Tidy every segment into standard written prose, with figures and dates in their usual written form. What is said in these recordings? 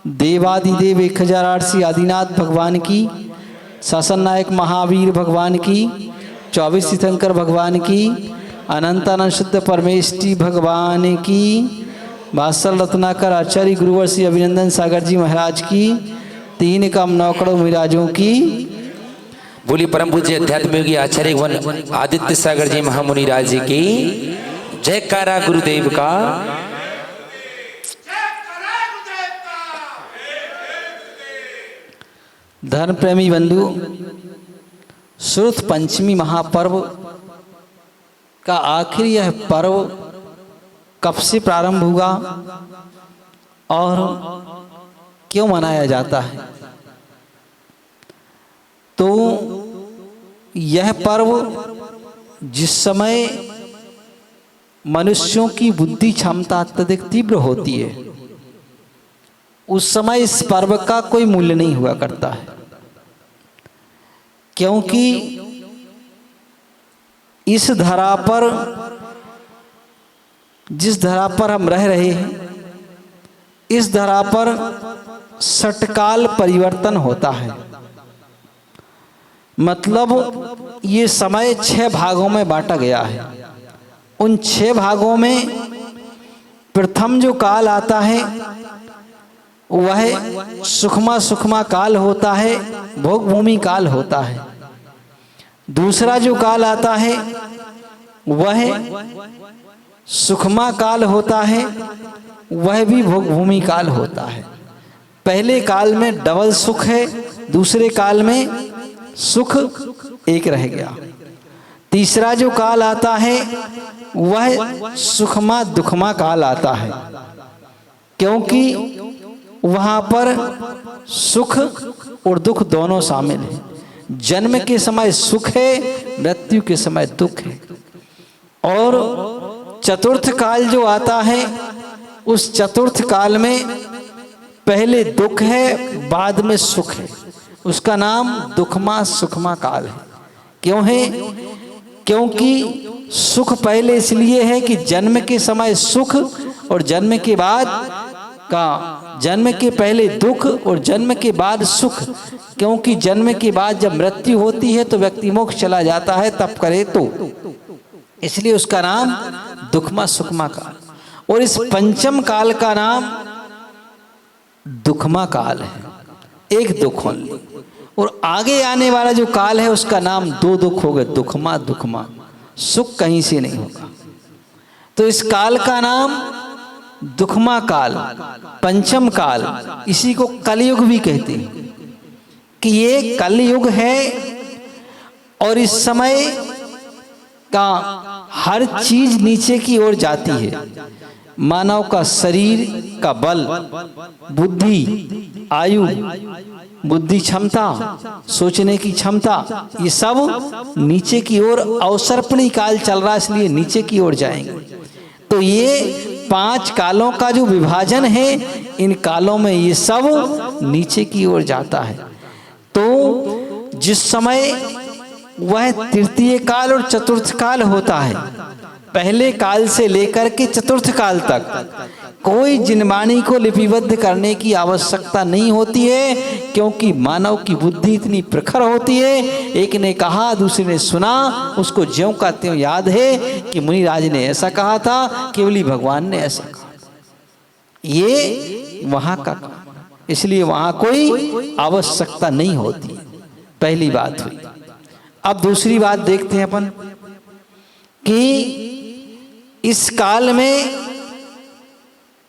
देवादिदेव 1008 आदिनाथ भगवान की, शासन नायक महावीर भगवान की, 24 तीर्थंकर भगवान की, अनंतानंद शुद्ध परमेष्टि भगवान की, वात्सल रत्नाकर आचार्य गुरुवर श्री अभिनंदन सागर जी महाराज की, 3 कम 9 करोड़ महाराजों की। बोली परम पूज्य अध्यात्म योगी आचार्य वन आदित्य सागर जी महामुनि राज जी की जयकारा गुरुदेव का। धर्म प्रेमी बंधु, श्रुत पंचमी महापर्व का आखिर यह पर्व कब से प्रारंभ हुआ और क्यों मनाया जाता है? तो यह पर्व जिस समय मनुष्यों की बुद्धि क्षमता अत्यधिक तीव्र होती है, उस समय इस पर्व का कोई मूल्य नहीं हुआ करता है, क्योंकि इस धरा पर, जिस धरा पर हम रह रहे हैं, इस धरा पर षटकाल परिवर्तन होता है। मतलब ये समय 6 भागों में बांटा गया है। उन 6 भागों में प्रथम जो काल आता है वह सुखमा काल होता है, भोग भूमि काल होता है। दूसरा जो काल आता है वह सुखमा काल होता है, वह भी भोग भूमि काल होता है। पहले काल में डबल सुख है, दूसरे काल में सुख एक रह गया। तीसरा जो काल आता है वह सुखमा दुखमा काल आता है, क्योंकि वहां पर सुख और दुख दोनों शामिल हैं। जन्म के समय सुख है, मृत्यु के समय दुख है। और चतुर्थ काल जो आता है, उस चतुर्थ काल में पहले दुख है, बाद में सुख है। उसका नाम दुखमा सुखमा काल है। क्यों है? क्योंकि सुख पहले इसलिए है कि जन्म के समय सुख और जन्म के बाद का, जन्म के पहले दुख और जन्म के बाद सुख। क्योंकि जन्म के बाद जब मृत्यु होती है तो व्यक्ति मोक्ष चला जाता है, तब करे तो, इसलिए उसका नाम दुखमा सुखमा काल। और इस पंचम काल का नाम दुखमा काल है, एक दुख ओनली। और आगे आने वाला जो काल है उसका नाम 2 दुख हो गए, दुखमा दुखमा, सुख कहीं से नहीं होगा। तो इस काल का नाम दुखमा काल, पंचम काल, इसी को कलयुग भी कहते हैं कि ये कलयुग है। और इस समय का हर चीज नीचे की ओर जाती है। मानव का शरीर का बल, बुद्धि, आयु, बुद्धि क्षमता, सोचने की क्षमता, ये सब नीचे की ओर, अवसर्पणी काल चल रहा है इसलिए नीचे की ओर जाएंगे। तो ये 5 कालों का जो विभाजन है, इन कालों में ये सब नीचे की ओर जाता है। तो जिस समय वह तृतीय काल और चतुर्थ काल होता है, पहले काल से लेकर के चतुर्थ काल तक कोई जिनवाणी को लिपिबद्ध करने की आवश्यकता नहीं होती है, क्योंकि मानव की बुद्धि इतनी प्रखर होती है। एक ने कहा, दूसरे ने सुना, उसको ज्यों का त्यों याद है कि मुनिराज ने ऐसा कहा था, केवली भगवान ने ऐसा कहा। ये वहां का काम, इसलिए वहां कोई आवश्यकता नहीं होती। पहली बात हुई। अब दूसरी बात देखते हैं अपन कि इस काल में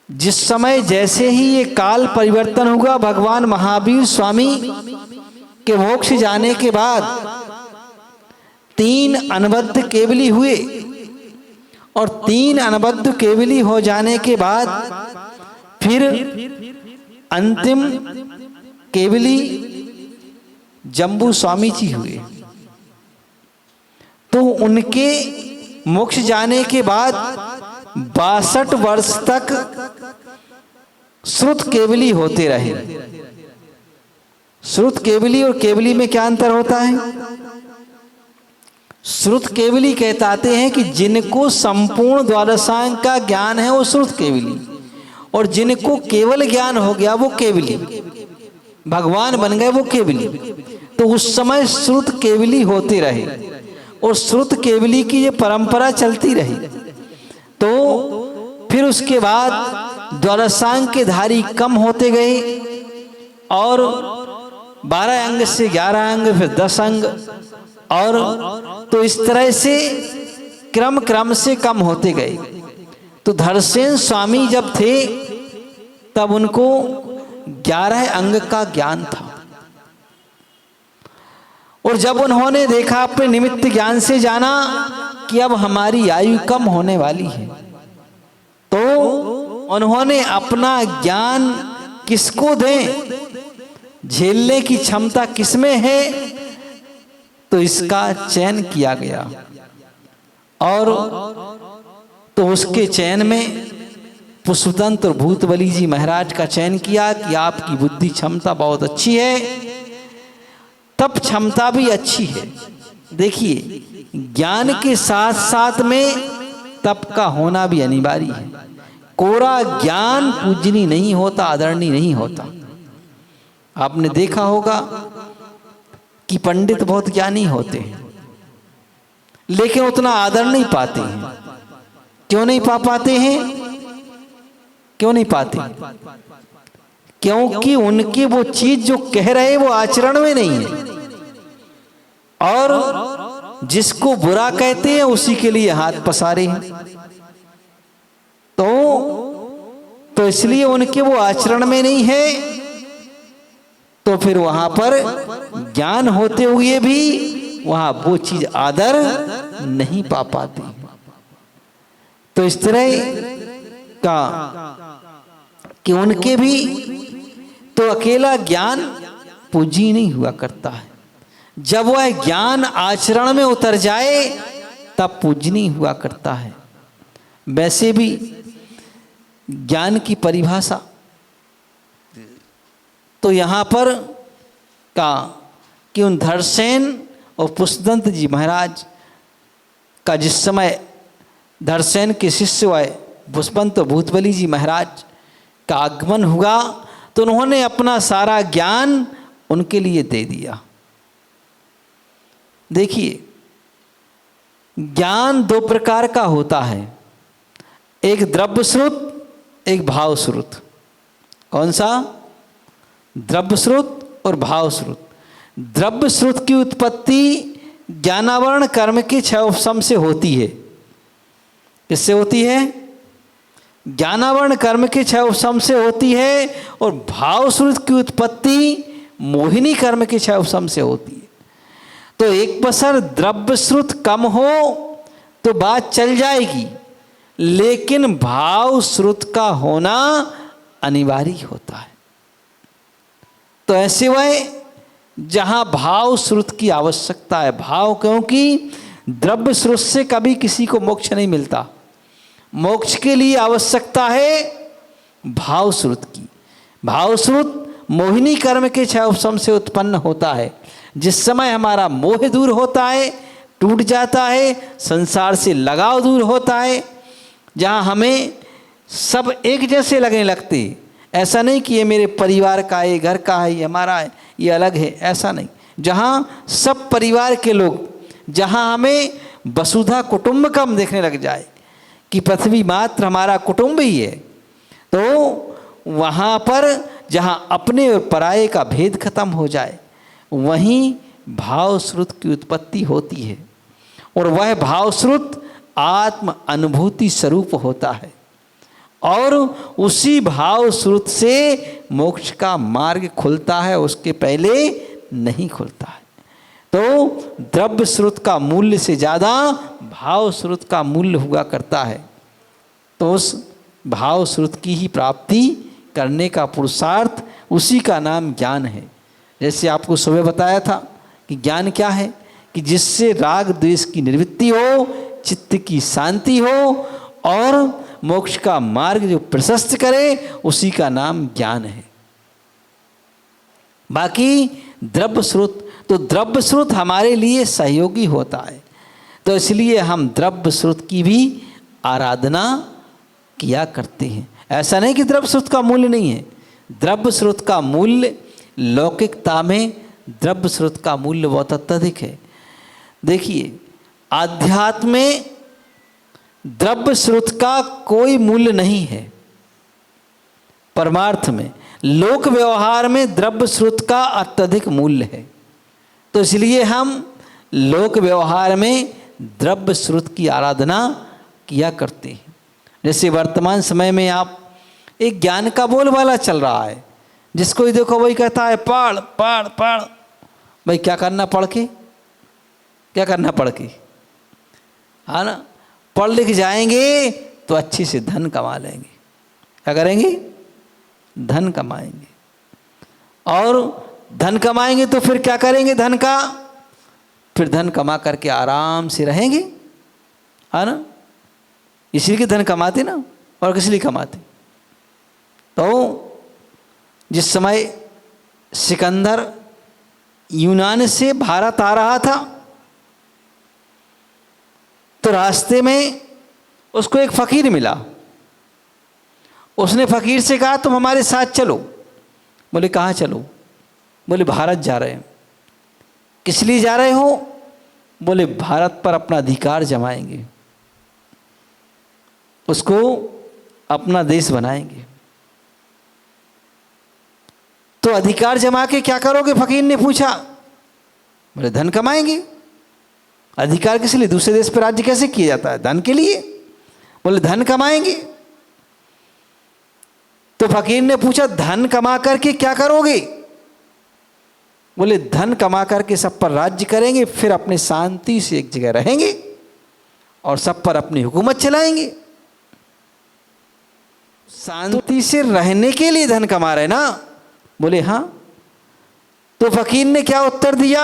जिस समय जैसे ही ये काल परिवर्तन होगा, भगवान महावीर स्वामी के मोक्ष जाने के बाद 3 अनबद्ध केवली हुए। और 3 अनबद्ध केवली हो जाने के बाद फिर अंतिम केवली जम्बू स्वामी जी हुए। तो उनके मोक्ष जाने के बाद 62 वर्ष तक श्रुत केवली होते रहे। श्रुत केवली और केवली में क्या अंतर होता है? श्रुत केवली कहते हैं कि जिनको संपूर्ण द्वादशांग का ज्ञान है वो श्रुत केवली, और जिनको केवल ज्ञान हो गया वो केवली, भगवान बन गए वो केवली। तो उस समय श्रुत केवली होते रहे और श्रुत केवली की ये परंपरा चलती रही। तो फिर उसके बाद द्वादशांग के धारी कम होते गए और 12 अंग से 11 अंग, फिर 10 अंग, और तो इस तरह से क्रम से कम होते गए। तो धरसेन स्वामी जब थे तब उनको 11 अंग का ज्ञान था, और जब उन्होंने देखा, अपने निमित्त ज्ञान से जाना कि अब हमारी आयु कम होने वाली है, तो उन्होंने अपना ज्ञान किसको दें, झेलने की क्षमता किसमें है, तो इसका चयन किया गया। और तो उसके चयन में पुष्पदंत और भूतबली जी महाराज का चयन किया कि आपकी बुद्धि क्षमता बहुत अच्छी है, तब क्षमता भी अच्छी है। देखिए, ज्ञान के साथ साथ में तप का होना भी अनिवार्य है। कोरा ज्ञान पूजनीय नहीं होता, आदरणीय नहीं होता। आपने देखा होगा कि पंडित बहुत ज्ञानी होते हैं लेकिन उतना आदर नहीं पाते हैं। क्यों नहीं पाते हैं? क्यों नहीं पाते? क्योंकि उनकी वो चीज जो कह रहे वो आचरण में नहीं है, और जिसको बुरा कहते हैं उसी के लिए हाथ पसारे हैं। तो इसलिए उनके वो आचरण में नहीं है, तो फिर वहां पर ज्ञान होते हुए भी वहां वो चीज आदर नहीं पा पाती। तो इस तरह का कि उनके भी तो अकेला ज्ञान पूजी नहीं हुआ करता है, जब वह ज्ञान आचरण में उतर जाए तब पूजनीय हुआ करता है। वैसे भी ज्ञान की परिभाषा तो यहाँ पर का कि उन धरसेन और पुष्पदंत जी महाराज का जिस समय धरसेन के शिष्य व पुष्पदंत और भूतबली जी महाराज का आगमन हुआ, तो उन्होंने अपना सारा ज्ञान उनके लिए दे दिया। देखिए, ज्ञान दो प्रकार का होता है, एक द्रव्य श्रुत, एक भाव श्रुत। कौन सा? द्रव्य श्रुत और भाव श्रुत। द्रव्य श्रुत की उत्पत्ति ज्ञानावरण कर्म के 6 उपशम से होती है। किससे होती है? ज्ञानावरण कर्म के 6 उपशम से होती है, और भाव श्रुत की उत्पत्ति मोहिनी कर्म के 6 उपशम से होती है। तो एक बसर द्रव्य श्रुत कम हो तो बात चल जाएगी, लेकिन भाव श्रुत का होना अनिवार्य होता है। तो ऐसे वह जहां भाव श्रुत की आवश्यकता है, भाव, क्योंकि द्रव्य श्रुत से कभी किसी को मोक्ष नहीं मिलता। मोक्ष के लिए आवश्यकता है भाव श्रुत की। भाव श्रुत मोहिनी कर्म के 6 उपशम से उत्पन्न होता है। जिस समय हमारा मोह दूर होता है, टूट जाता है, संसार से लगाव दूर होता है, जहाँ हमें सब एक जैसे लगने लगते, ऐसा नहीं कि ये मेरे परिवार का है, ये घर का है, ये हमारा है, ये अलग है, ऐसा नहीं। जहाँ सब परिवार के लोग, जहाँ हमें वसुधा कुटुंबकम देखने लग जाए कि पृथ्वी मात्र हमारा कुटुंब ही है, तो वहाँ पर जहाँ अपने और पराये का भेद खत्म हो जाए, वहीं भाव श्रुत की उत्पत्ति होती है। और वह भाव श्रुत आत्म अनुभूति स्वरूप होता है, और उसी भाव श्रुत से मोक्ष का मार्ग खुलता है, उसके पहले नहीं खुलता है। तो द्रव्य श्रुत का मूल्य से ज़्यादा भाव श्रुत का मूल्य हुआ करता है। तो उस भाव श्रुत की ही प्राप्ति करने का पुरुषार्थ, उसी का नाम ज्ञान है। जैसे आपको सुबह बताया था कि ज्ञान क्या है, कि जिससे राग द्वेष की निवृत्ति हो, चित्त की शांति हो, और मोक्ष का मार्ग जो प्रशस्त करे, उसी का नाम ज्ञान है। बाकी द्रव्य श्रुत, तो द्रव्य श्रुत हमारे लिए सहयोगी होता है, तो इसलिए हम द्रव्य श्रुत की भी आराधना किया करते हैं। ऐसा नहीं कि द्रव्य स्रोत का मूल्य नहीं है, द्रव्य स्रोत का मूल्य लौकिकता में द्रव्य स्रोत का मूल्य बहुत अत्यधिक है। देखिए, आध्यात्म में द्रव्य स्रोत का कोई मूल्य नहीं है, परमार्थ में, लोक व्यवहार में द्रव्य स्रोत का अत्यधिक मूल्य है। तो इसलिए हम लोक व्यवहार में द्रव्य स्रोत की आराधना किया करते हैं। जैसे वर्तमान समय में आप एक ज्ञान का बोलबाला चल रहा है, जिसको ही देखो वही कहता है पढ़ पढ़ पढ़। भाई क्या करना पढ़ के, क्या करना पढ़ के, है ना? पढ़ लिख जाएंगे तो अच्छे से धन कमा लेंगे। क्या करेंगे? धन कमाएंगे। और धन कमाएंगे तो फिर क्या करेंगे धन का? फिर धन कमा करके आराम से रहेंगे, है ना? इसलिए धन कमाते ना, और किस लिए कमाते? तो जिस समय सिकंदर यूनान से भारत आ रहा था, तो रास्ते में उसको एक फकीर मिला। उसने फकीर से कहा तुम हमारे साथ चलो। बोले कहाँ चलो? बोले भारत जा रहे हैं। किस लिए जा रहे हो? बोले भारत पर अपना अधिकार जमाएंगे, उसको अपना देश बनाएंगे। तो अधिकार जमा के क्या करोगे? फकीर ने पूछा। बोले धन कमाएंगे। अधिकार किस लिए? दूसरे देश पर राज्य कैसे किया जाता है? धन के लिए। बोले धन कमाएंगे। तो फकीर ने पूछा धन कमा करके क्या करोगे? बोले धन कमा करके सब पर राज्य करेंगे, फिर अपने शांति से एक जगह रहेंगे और सब पर अपनी हुकूमत चलाएंगे। शांति से रहने के लिए धन कमा रहे ना? बोले हाँ। तो फकीर ने क्या उत्तर दिया?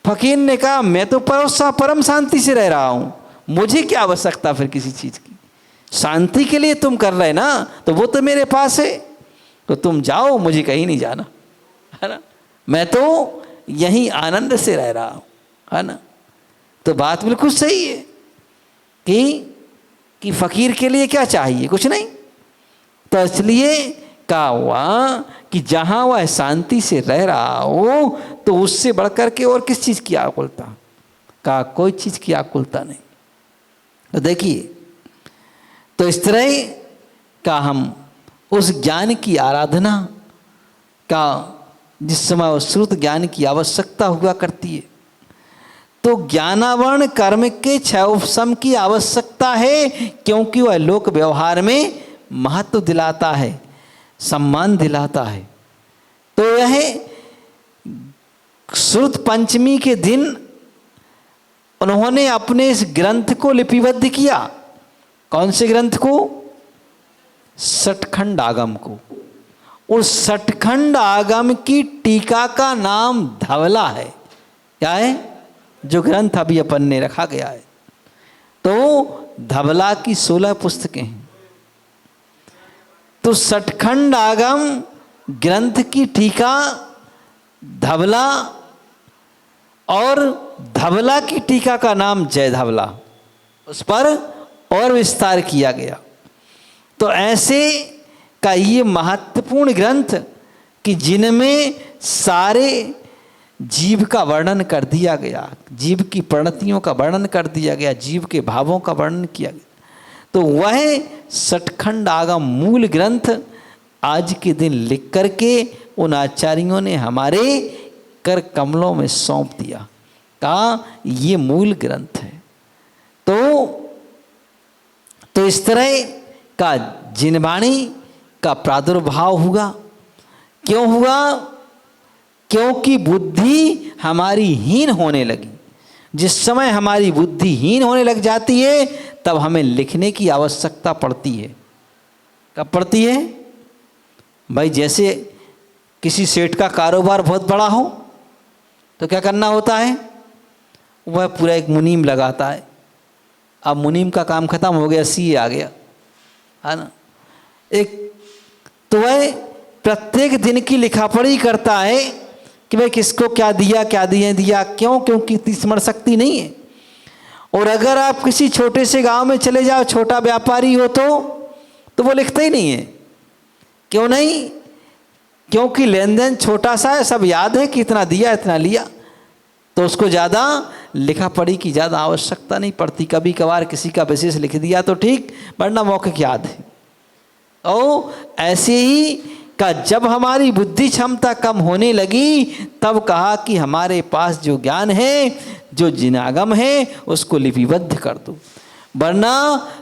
फकीर ने कहा मैं तो परम शांति से रह रहा हूं, मुझे क्या आवश्यकता फिर किसी चीज की? शांति के लिए तुम कर रहे ना, तो वो तो मेरे पास है, तो तुम जाओ, मुझे कहीं नहीं जाना, है ना? मैं तो यहीं आनंद से रह रहा हूं, है ना? तो बात बिल्कुल सही है कि फकीर के लिए क्या चाहिए? कुछ नहीं। तो इसलिए कहा हुआ कि जहां वह शांति से रह रहा हो तो उससे बढ़कर के और किस चीज की आकुलता? कहा कोई चीज की आकुलता नहीं। तो देखिए, तो इस तरह का हम उस ज्ञान की आराधना का, जिस समय उस श्रुत ज्ञान की आवश्यकता हुआ करती है, तो ज्ञानावरण कर्म के क्षय उपशम की आवश्यकता है, क्योंकि वह लोक व्यवहार में महत्व दिलाता है, सम्मान दिलाता है। तो यह श्रुत पंचमी के दिन उन्होंने अपने इस ग्रंथ को लिपिबद्ध किया। कौन से ग्रंथ को? सठखंड आगम को। उस सठखंड आगम की टीका का नाम धवला है। क्या है? जो ग्रंथ अभी अपन ने रखा गया है, तो धवला की 16 पुस्तकें हैं। तो सठखंड आगम ग्रंथ की टीका धवला, और धवला की टीका का नाम जय धवला, उस पर और विस्तार किया गया। तो ऐसे का ये महत्वपूर्ण ग्रंथ कि जिनमें सारे जीव का वर्णन कर दिया गया, जीव की परिणतियों का वर्णन कर दिया गया, जीव के भावों का वर्णन किया गया। तो वह सठखंड आगम मूल ग्रंथ आज के दिन लिख करके उन आचार्यों ने हमारे कर कमलों में सौंप दिया, कहा ये मूल ग्रंथ है। तो इस तरह का जिनवाणी का प्रादुर्भाव हुआ। क्यों हुआ? क्योंकि बुद्धि हमारी हीन होने लगी। जिस समय हमारी बुद्धि हीन होने लग जाती है, तब हमें लिखने की आवश्यकता पड़ती है। कब पड़ती है? भाई जैसे किसी सेठ का कारोबार बहुत बड़ा हो तो क्या करना होता है? वह पूरा एक मुनीम लगाता है। अब मुनीम का काम खत्म हो गया, सीए आ गया, है ना? तो वह प्रत्येक दिन की लिखापढ़ी करता है कि भाई किसको क्या दिया, क्या दिया। क्यों? क्योंकि इतनी स्मरण शक्ति नहीं है। और अगर आप किसी छोटे से गांव में चले जाओ, छोटा व्यापारी हो, तो वो लिखते ही नहीं है। क्यों नहीं? क्योंकि लेन देन छोटा सा है, सब याद है कि इतना दिया इतना लिया, तो उसको ज़्यादा लिखा पढ़ी की ज़्यादा आवश्यकता नहीं पड़ती। कभी कभार किसी का विशेष लिख दिया तो ठीक, वरना मौखिक याद है। और ऐसे ही का जब हमारी बुद्धि क्षमता कम होने लगी, तब कहा कि हमारे पास जो ज्ञान है, जो जिनागम है, उसको लिपिबद्ध कर दो, वरना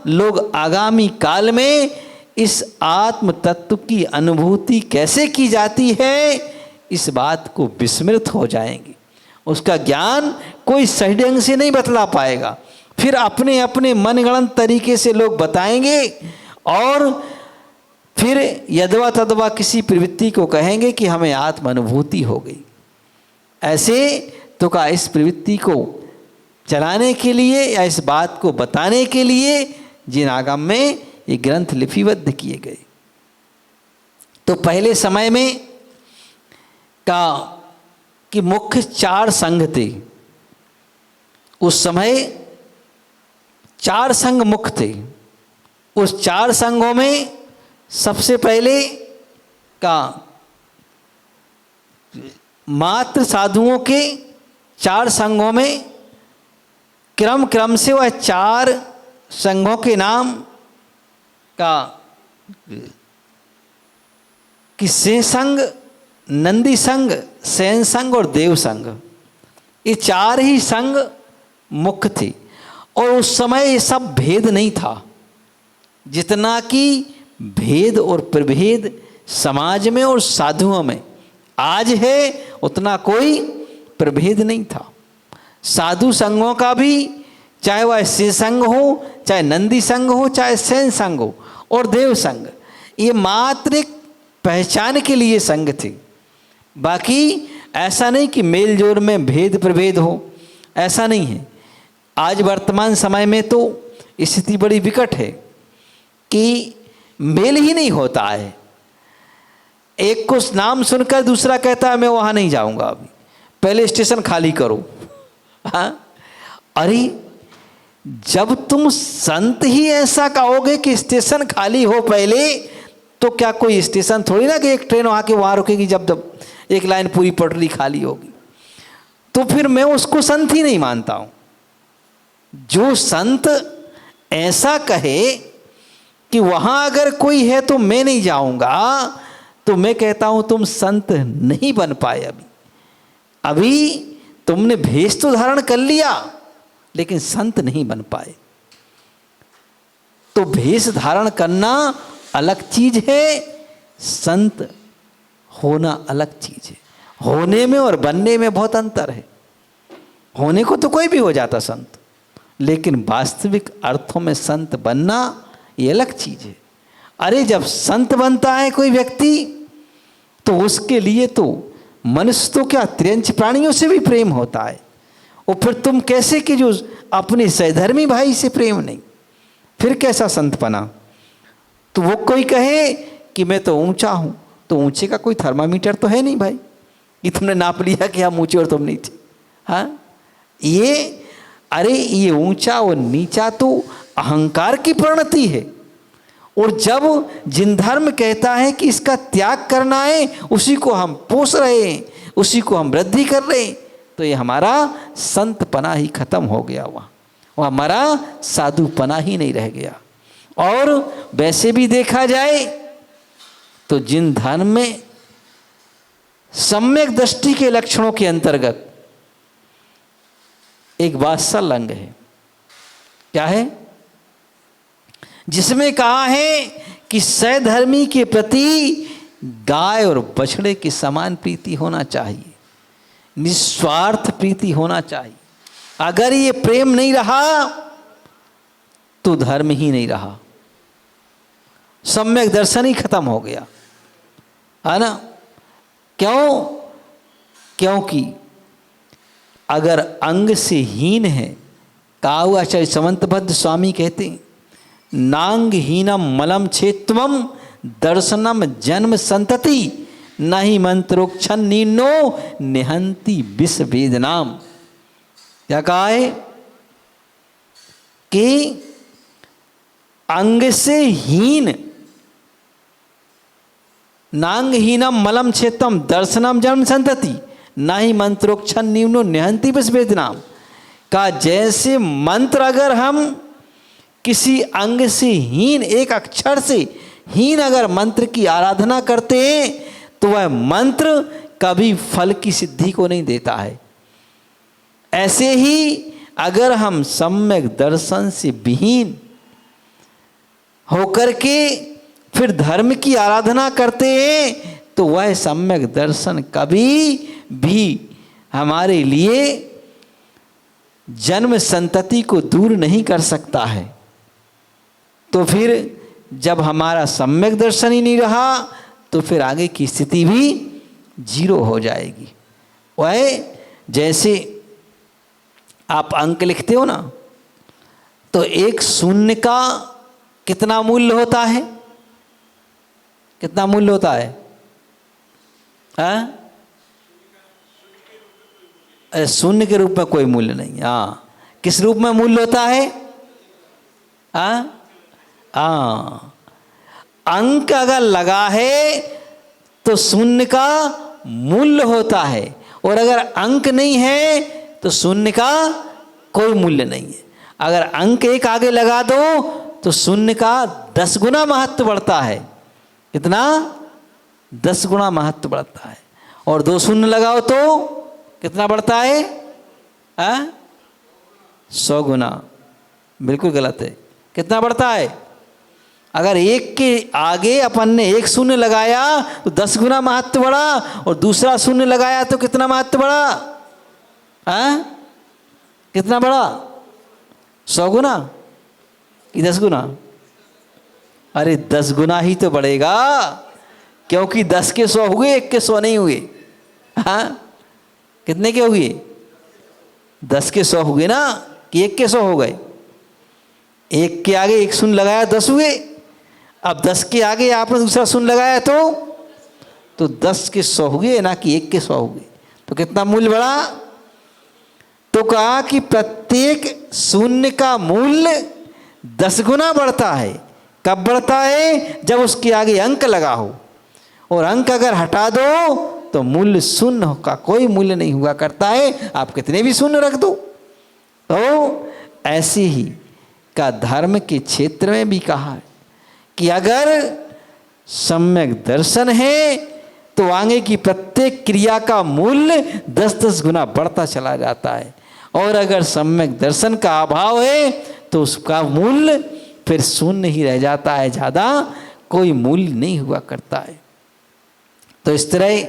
लोग आगामी काल में इस आत्म तत्व की अनुभूति कैसे की जाती है, इस बात को विस्मृत हो जाएंगे। उसका ज्ञान कोई सही ढंग से नहीं बतला पाएगा। फिर अपने अपने मनगढ़ंत तरीके से लोग बताएंगे और फिर यदवा तदवा किसी प्रवृत्ति को कहेंगे कि हमें आत्म अनुभूति हो गई। ऐसे तो का इस प्रवृत्ति को चलाने के लिए या इस बात को बताने के लिए जिन आगम में ये ग्रंथ लिपिबद्ध किए गए। तो पहले समय में का कि मुख्य 4 संघ थे। उस समय 4 संघ मुख्य थे। उस 4 संघों में सबसे पहले का मात्र साधुओं के 4 संघों में क्रम से वह 4 संघों के नाम का कि सिंह संघ, नंदी संघ, सैन संघ और देव संघ, ये 4 ही संघ मुख्य थे। और उस समय ये सब भेद नहीं था, जितना कि भेद और प्रभेद समाज में और साधुओं में आज है, उतना कोई प्रभेद नहीं था। साधु संघों का भी, चाहे वह सिंह संघ हो, चाहे नंदी संघ हो, चाहे सैन संघ हो और देव संघ, ये मात्र एक पहचान के लिए संघ थे। बाकी ऐसा नहीं कि मेल जोल में भेद प्रभेद हो, ऐसा नहीं है। आज वर्तमान समय में तो स्थिति बड़ी विकट है कि मेल ही नहीं होता है। एक को नाम सुनकर दूसरा कहता है मैं वहाँ नहीं जाऊँगा, अभी पहले स्टेशन खाली करो। हाँ, अरे जब तुम संत ही ऐसा कहोगे कि स्टेशन खाली हो पहले, तो क्या कोई स्टेशन थोड़ी ना कि एक ट्रेन वहाँ के वहाँ रुकेगी जब जब एक लाइन पूरी पटरी खाली होगी। तो फिर मैं उसको संत ही नहीं मानता हूँ। जो संत ऐसा कहे कि वहाँ अगर कोई है तो मैं नहीं जाऊँगा, तो मैं कहता हूँ तुम संत नहीं बन पाए। अभी तुमने भेष तो धारण कर लिया, लेकिन संत नहीं बन पाए। तो भेष धारण करना अलग चीज है, संत होना अलग चीज है। होने में और बनने में बहुत अंतर है। होने को तो कोई भी हो जाता संत, लेकिन वास्तविक अर्थों में संत बनना ये अलग चीज है। अरे जब संत बनता है कोई व्यक्ति, तो उसके लिए तो मनुष्य तो क्या त्रियंच प्राणियों से भी प्रेम होता है। और फिर तुम कैसे कि जो अपने सहधर्मी भाई से प्रेम नहीं, फिर कैसा संत बना? तो वो कोई कहे कि मैं तो ऊंचा हूं, तो ऊंचे का कोई थर्मामीटर तो है नहीं भाई कि तुमने नाप लिया कि हम ऊंचे और तुम नीचे। हाँ, ये ऊंचा और नीचा तो अहंकार की परिणति है। और जब जिन धर्म कहता है कि इसका त्याग करना है, उसी को हम पोष रहे हैं, उसी को हम वृद्धि कर रहे हैं, तो ये हमारा संतपना ही खत्म हो गया। वह हमारा साधुपना ही नहीं रह गया। और वैसे भी देखा जाए तो जिन धर्म में सम्यक दृष्टि के लक्षणों के अंतर्गत एक वात्सल अंग है। क्या है? जिसमें कहा है कि सहधर्मी के प्रति गाय और बछड़े की समान प्रीति होना चाहिए, निस्वार्थ प्रीति होना चाहिए। अगर ये प्रेम नहीं रहा तो धर्म ही नहीं रहा, सम्यक दर्शन ही खत्म हो गया, है ना? क्यों? क्योंकि अगर अंग से हीन है, कहा हुआ आचार्य समंतभद्र स्वामी कहते हैं, नांग हीनम मलम छेत्वम दर्शनम जन्म संतति नहीं मंत्रोक्षण नीनो निहंती विष वेदनाम। क्या कहा है कि अंग से हीन नांगहीनम मलम क्षेत्रम दर्शनम जन्म संतति ना ही मंत्रोक्षण न्यूनो निहंति विस्वेदनाम। का जैसे मंत्र अगर हम किसी अंग से हीन, एक अक्षर से हीन अगर मंत्र की आराधना करते हैं तो वह मंत्र कभी फल की सिद्धि को नहीं देता है। ऐसे ही अगर हम सम्यक दर्शन से विहीन होकर के फिर धर्म की आराधना करते हैं तो वह सम्यक दर्शन कभी भी हमारे लिए जन्म संतति को दूर नहीं कर सकता है। तो फिर जब हमारा सम्यक दर्शन ही नहीं रहा तो फिर आगे की स्थिति भी जीरो हो जाएगी। वह जैसे आप अंक लिखते हो ना, तो एक शून्य का कितना मूल्य होता है? कितना मूल्य होता है? अरे शून्य के रूप में कोई मूल्य नहीं। हाँ, किस रूप में मूल्य होता है? अंक अगर लगा है तो शून्य का मूल्य होता है, और अगर अंक नहीं है तो शून्य का कोई मूल्य नहीं है। अगर अंक एक आगे लगा दो तो शून्य का 10 गुना महत्व बढ़ता है। कितना? 10 गुना महत्व बढ़ता है। और 2 शून्य लगाओ तो कितना बढ़ता है? 100 गुना। बिल्कुल गलत है। कितना बढ़ता है? अगर एक के आगे अपन ने 1 शून्य लगाया तो 10 गुना महत्व बढ़ा, और दूसरा शून्य लगाया तो कितना महत्व बढ़ा? कितना बढ़ा? 100 गुना कि 10 गुना? अरे 10 गुना ही तो बढ़ेगा, क्योंकि 10 के 100 हुए, 1 के 100 नहीं हुए। कितने के हुए? 10 के 100 हुए ना, कि 1 के 100 हो गए? 1 के आगे 1 शून्य लगाया 10 हुए। अब 10 के आगे आपने दूसरा शून्य लगाया तो 10 के 100 हुए, ना कि 1 के 100 हुए। तो कितना मूल्य बढ़ा? तो कहा कि प्रत्येक शून्य का मूल्य 10 गुना बढ़ता है। कब बढ़ता है? जब उसके आगे अंक लगा हो, और अंक अगर हटा दो तो मूल्य शून्य का कोई मूल्य नहीं हुआ करता है, आप कितने भी शून्य रख दो। तो ऐसे ही का धर्म के क्षेत्र में भी कहा है कि अगर सम्यक दर्शन है तो आगे की प्रत्येक क्रिया का मूल्य 10-10 गुना बढ़ता चला जाता है, और अगर सम्यक दर्शन का अभाव है तो उसका मूल्य फिर शून्य ही रह जाता है, ज़्यादा कोई मूल्य नहीं हुआ करता है। तो इस तरह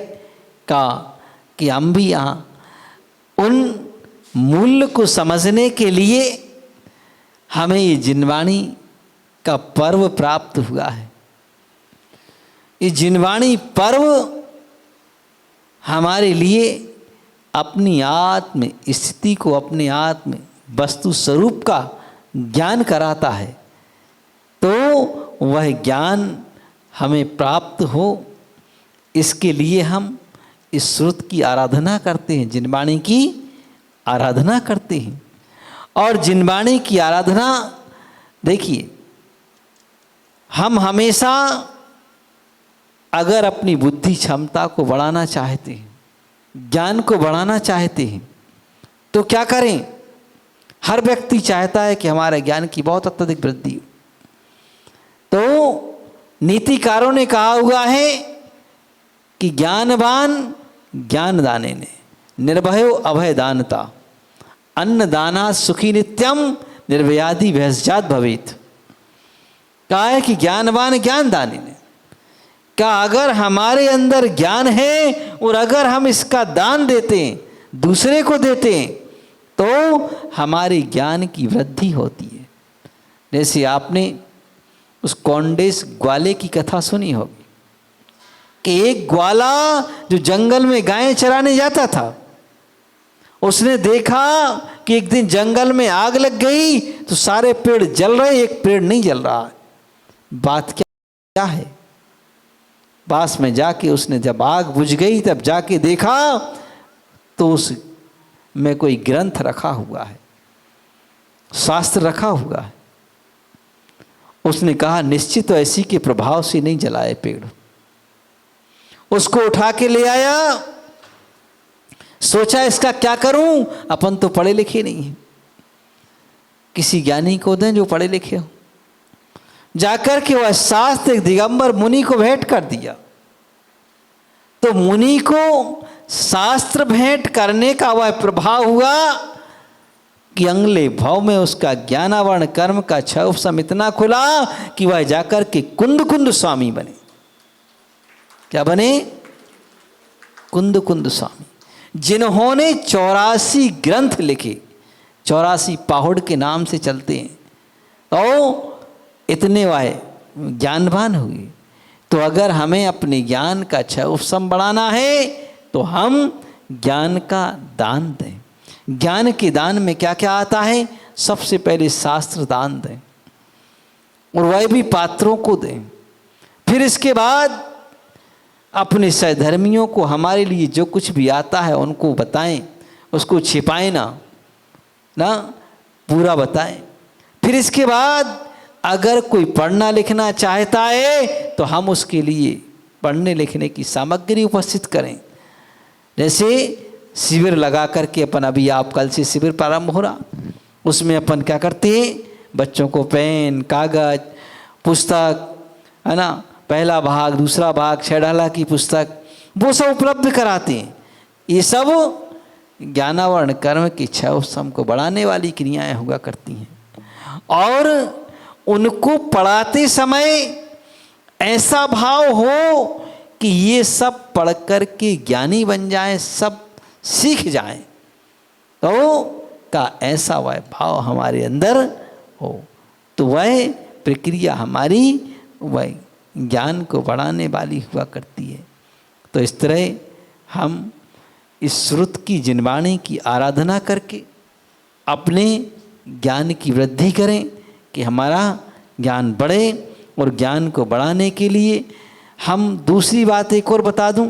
का कि हम भी यहाँ उन मूल्य को समझने के लिए हमें ये जिनवाणी का पर्व प्राप्त हुआ है। ये जिनवाणी पर्व हमारे लिए अपनी आत्म स्थिति को, अपने आत्म वस्तु स्वरूप का ज्ञान कराता है। तो वह ज्ञान हमें प्राप्त हो, इसके लिए हम इस श्रुत की आराधना करते हैं, जिनवाणी की आराधना करते हैं। और जिनवाणी की आराधना, देखिए, हम हमेशा अगर अपनी बुद्धि क्षमता को बढ़ाना चाहते हैं, ज्ञान को बढ़ाना चाहते हैं, तो क्या करें? हर व्यक्ति चाहता है कि हमारे ज्ञान की बहुत अत्यधिक वृद्धि हो। तो नीतिकारों ने कहा हुआ है कि ज्ञानवान ज्ञान दाने ने, निर्भयो अभय दानता, अन्न दाना सुखी नित्यम, निर्भयादि भैंसजात भवेत। कहा है कि ज्ञानवान ज्ञान दाने ने, क्या अगर हमारे अंदर ज्ञान है और अगर हम इसका दान देते हैं, दूसरे को देते हैं, तो हमारे ज्ञान की वृद्धि होती है। जैसे आपने उस कौंडेस ग्वाले की कथा सुनी होगी कि एक ग्वाला जो जंगल में गायें चराने जाता था, उसने देखा कि एक दिन जंगल में आग लग गई तो सारे पेड़ जल रहे, एक पेड़ नहीं जल रहा। बात क्या है? पास में जाके उसने जब आग बुझ गई तब जाके देखा तो उस में कोई ग्रंथ रखा हुआ है, शास्त्र रखा हुआ है। उसने कहा निश्चित तो ऐसी के प्रभाव से नहीं जलाए पेड़, उसको उठा के ले आया, सोचा इसका क्या करूं, अपन तो पढ़े लिखे नहीं हैं, किसी ज्ञानी को दें जो पढ़े लिखे हो। जाकर के वह शास्त्र दिगंबर मुनि को भेंट कर दिया। तो मुनि को शास्त्र भेंट करने का वह प्रभाव हुआ कि अगले भाव में उसका ज्ञानावरण कर्म का क्षय उपशम इतना खुला कि वह जाकर के कुंद कुंद स्वामी बने। क्या बने? कुंद कुंद स्वामी, जिन्होंने 84 ग्रंथ लिखे, 84 पाहुड़ के नाम से चलते हैं, तो इतने वह ज्ञानवान हुए। तो अगर हमें अपने ज्ञान का क्षय उपशम बढ़ाना है तो हम ज्ञान का दान दें। ज्ञान के दान में क्या क्या आता है? सबसे पहले शास्त्र दान दें, और वह भी पात्रों को दें। फिर इसके बाद अपने सहधर्मियों को हमारे लिए जो कुछ भी आता है उनको बताएं, उसको छिपाएं ना पूरा बताएं। फिर इसके बाद अगर कोई पढ़ना लिखना चाहता है तो हम उसके लिए पढ़ने लिखने की सामग्री उपस्थित करें। जैसे शिविर लगा करके अपन, अभी आप कल से शिविर प्रारंभ हो रहा, उसमें अपन क्या करते हैं, बच्चों को पेन, कागज, पुस्तक, है ना, पहला भाग, दूसरा भाग, छेड़ाला की पुस्तक, वो सब उपलब्ध कराते हैं। ये सब ज्ञानावरण कर्म की क्षय उपशम को बढ़ाने वाली क्रियाएं हुआ करती हैं। और उनको पढ़ाते समय ऐसा भाव हो कि ये सब पढ़ कर के ज्ञानी बन जाएं, सब सीख जाएं, तो का ऐसा वह भाव हमारे अंदर हो, तो वह प्रक्रिया हमारी वह ज्ञान को बढ़ाने वाली हुआ करती है। तो इस तरह हम इस श्रुत की जिनवाणी की आराधना करके अपने ज्ञान की वृद्धि करें कि हमारा ज्ञान बढ़े। और ज्ञान को बढ़ाने के लिए हम दूसरी बात एक और बता दूं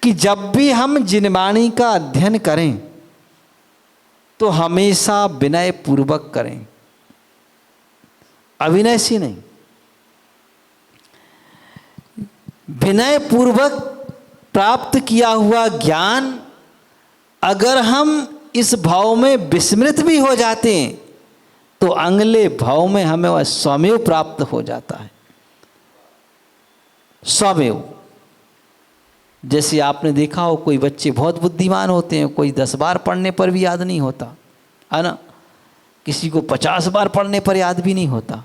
कि जब भी हम जिनवाणी का अध्ययन करें तो हमेशा विनय पूर्वक करें, अविनय से नहीं। विनय पूर्वक प्राप्त किया हुआ ज्ञान अगर हम इस भाव में विस्मृत भी हो जाते हैं तो अगले भाव में हमें वह स्वमेव प्राप्त हो जाता है। स्वमेव, जैसे आपने देखा हो कोई बच्चे बहुत बुद्धिमान होते हैं, कोई 10 बार पढ़ने पर भी याद नहीं होता, है ना, किसी को 50 बार पढ़ने पर याद भी नहीं होता,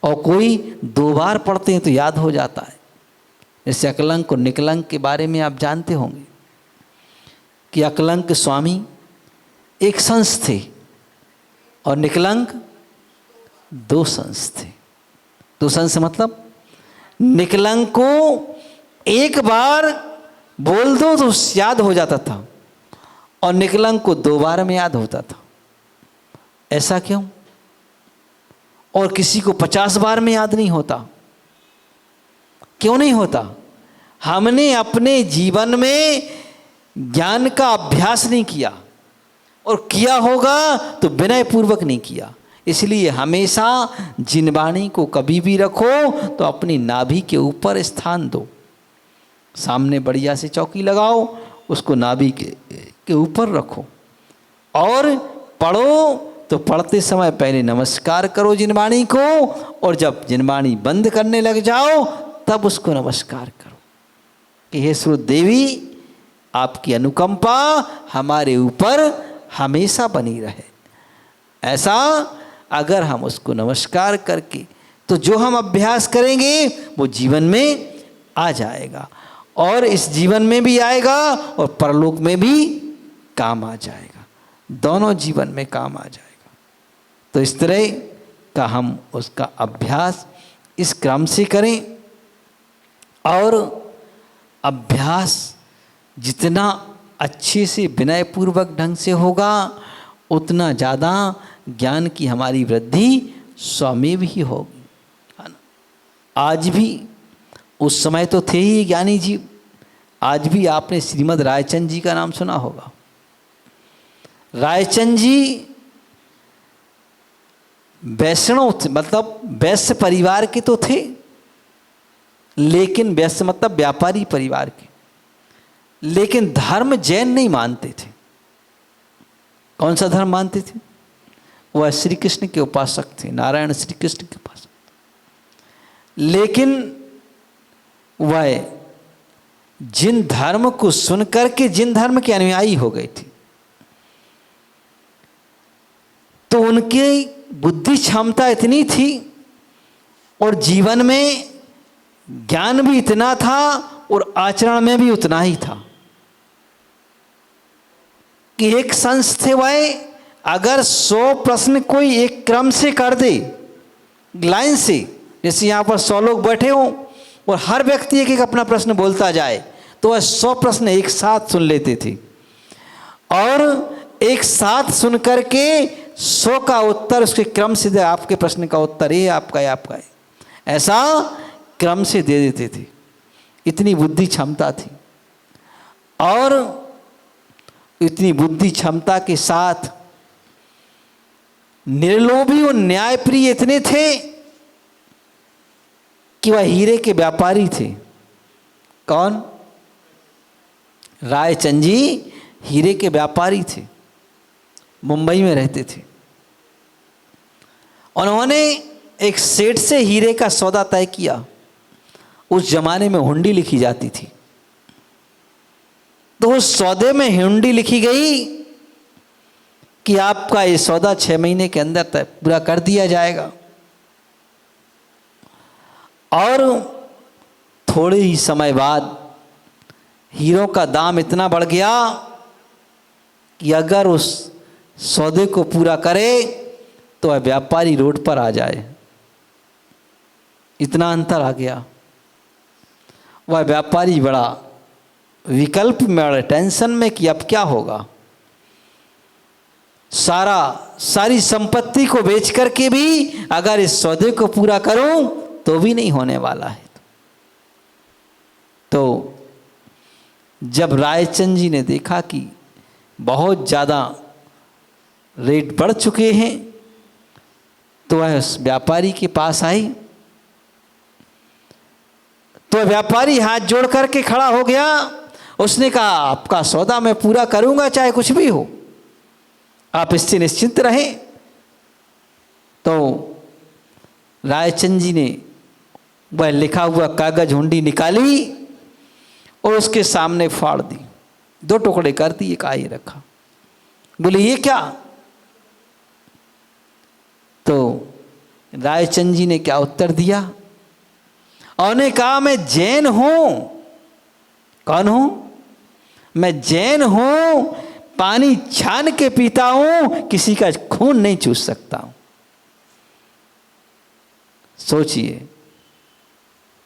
और कोई 2 बार पढ़ते हैं तो याद हो जाता है। जैसे अकलंक और निकलंक के बारे में आप जानते होंगे कि अकलंक स्वामी एक संस थे और निकलंक 2 संस थे। 2 संस मतलब निकलंक को एक बार बोल दो तो याद हो जाता था और निकलंक को 2 बार में याद होता था। ऐसा क्यों? और किसी को 50 बार में याद नहीं होता, क्यों नहीं होता? हमने अपने जीवन में ज्ञान का अभ्यास नहीं किया, और किया होगा तो विनय पूर्वक नहीं किया। इसलिए हमेशा जिनवाणी को कभी भी रखो तो अपनी नाभि के ऊपर स्थान दो। सामने बढ़िया से चौकी लगाओ, उसको नाभि के ऊपर रखो, और पढ़ो तो पढ़ते समय पहले नमस्कार करो जिनवाणी को, और जब जिनवाणी बंद करने लग जाओ तब उसको नमस्कार करो कि हे श्रुत देवी, आपकी अनुकंपा हमारे ऊपर हमेशा बनी रहे। ऐसा अगर हम उसको नमस्कार करके, तो जो हम अभ्यास करेंगे वो जीवन में आ जाएगा, और इस जीवन में भी आएगा और परलोक में भी काम आ जाएगा, दोनों जीवन में काम आ जाएगा। तो इस तरह का हम उसका अभ्यास इस क्रम से करें, और अभ्यास जितना अच्छे से विनयपूर्वक ढंग से होगा उतना ज़्यादा ज्ञान की हमारी वृद्धि स्वमेव ही होगी, है ना। आज भी, उस समय तो थे ही ज्ञानी जी, आज भी आपने श्रीमद् रायचंद जी का नाम सुना होगा। रायचंद जी वैष्णव थे, मतलब वैश्य परिवार के तो थे, लेकिन वैश्य मतलब व्यापारी परिवार के, लेकिन धर्म जैन नहीं मानते थे। कौन सा धर्म मानते थे? वह श्री कृष्ण के उपासक थे, नारायण श्री कृष्ण के उपासक। लेकिन वह जिन धर्म को सुन करके जिन धर्म के अनुयायी हो गए थे, तो उनकी बुद्धि क्षमता इतनी थी और जीवन में ज्ञान भी इतना था और आचरण में भी उतना ही था कि एक संत थे वह, अगर 100 प्रश्न कोई एक क्रम से कर दे, लाइन से, जैसे यहाँ पर 100 लोग बैठे हों और हर व्यक्ति एक एक अपना प्रश्न बोलता जाए, तो वह 100 प्रश्न एक साथ सुन लेते थे और एक साथ सुन करके 100 का उत्तर उसके क्रम से दे, आपके प्रश्न का उत्तर ये आपका है, आपका है, ऐसा क्रम से दे देते थे। इतनी बुद्धि क्षमता थी और इतनी बुद्धि क्षमता के साथ निर्लोभी और न्यायप्रिय इतने थे कि वह हीरे के व्यापारी थे। कौन? रायचंद जी हीरे के व्यापारी थे, मुंबई में रहते थे। उन्होंने एक सेठ से हीरे का सौदा तय किया। उस जमाने में हुंडी लिखी जाती थी, तो उस सौदे में हुंडी लिखी गई कि आपका ये सौदा 6 महीने के अंदर तक पूरा कर दिया जाएगा। और थोड़े ही समय बाद हीरों का दाम इतना बढ़ गया कि अगर उस सौदे को पूरा करे तो वह व्यापारी रोड पर आ जाए। इतना अंतर आ गया। वह व्यापारी बड़ा विकल्प में, बड़े टेंशन में कि अब क्या होगा। सारी संपत्ति को बेच करके भी अगर इस सौदे को पूरा करूं तो भी नहीं होने वाला है। तो जब रायचंद जी ने देखा कि बहुत ज़्यादा रेट बढ़ चुके हैं, तो वह उस व्यापारी के पास आई। तो व्यापारी हाथ जोड़ करके खड़ा हो गया। उसने कहा, आपका सौदा मैं पूरा करूंगा चाहे कुछ भी हो, आप इससे निश्चिंत रहें। तो रायचंद जी ने वह लिखा हुआ कागज हुंडी निकाली और उसके सामने फाड़ दी, 2 टुकड़े कर दिए, कहा ये रखा। बोले ये क्या? तो रायचंद जी ने क्या उत्तर दिया? उन्होंने कहा, मैं जैन हूं। कौन हूं? मैं जैन हूं, पानी छान के पीता हूं, किसी का खून नहीं चूस सकता हूं। सोचिए,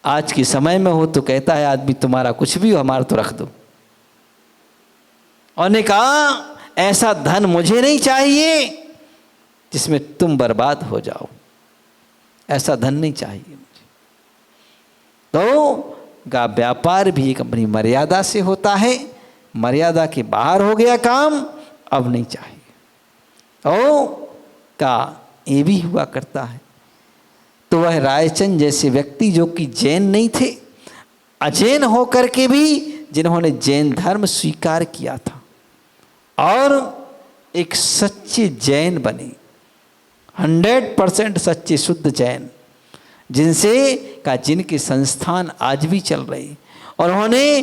आज के समय में हो तो कहता है आदमी तुम्हारा कुछ भी हो, हमारा तो रख दो। उन्होंने कहा, ऐसा धन मुझे नहीं चाहिए जिसमें तुम बर्बाद हो जाओ, ऐसा धन नहीं चाहिए मुझे। तो का व्यापार भी एक अपनी मर्यादा से होता है, मर्यादा के बाहर हो गया काम, अब नहीं चाहिए। ओ का ये भी हुआ करता है। तो वह रायचंद जैसे व्यक्ति जो कि जैन नहीं थे, अजैन होकर के भी जिन्होंने जैन धर्म स्वीकार किया था और एक सच्चे जैन बने, 100% सच्चे शुद्ध जैन, जिनके संस्थान आज भी चल रहे, और उन्होंने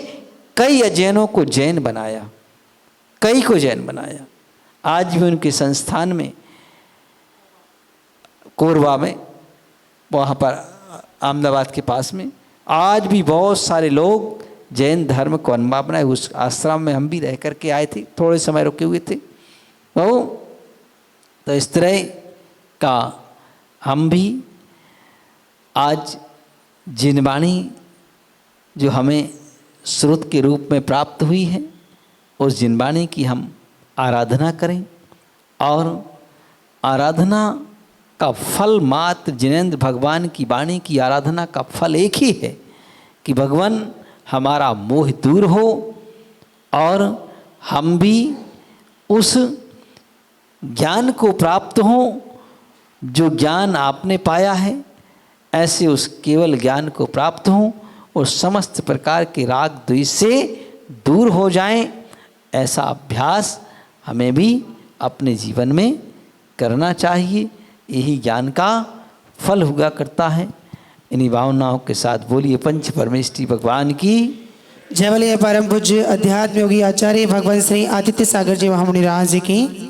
कई अजैनों को जैन बनाया, कई को जैन बनाया। आज भी उनके संस्थान में, कोरबा में, वहाँ पर अहमदाबाद के पास में, आज भी बहुत सारे लोग जैन धर्म को अनवा बनाए। उस आश्रम में हम भी रह करके आए थे, थोड़े समय रुके हुए थे। तो इस तरह का हम भी आज जिनवाणी जो हमें स्रोत के रूप में प्राप्त हुई है, उस जिनवाणी की हम आराधना करें। और आराधना का फल मात्र जिनेंद्र भगवान की वाणी की आराधना का फल एक ही है कि भगवान हमारा मोह दूर हो और हम भी उस ज्ञान को प्राप्त हों जो ज्ञान आपने पाया है, ऐसे उस केवल ज्ञान को प्राप्त हों और समस्त प्रकार के राग द्वेष से दूर हो जाएं। ऐसा अभ्यास हमें भी अपने जीवन में करना चाहिए। यही ज्ञान का फल हुआ करता है। इन्हीं भावनाओं के साथ बोलिए पंच परमेष्ठी भगवान की जय। बोलिए परम पूज्य अध्यात्म योगी आचार्य भगवान श्री आदित्य सागर जी महामुनि राज की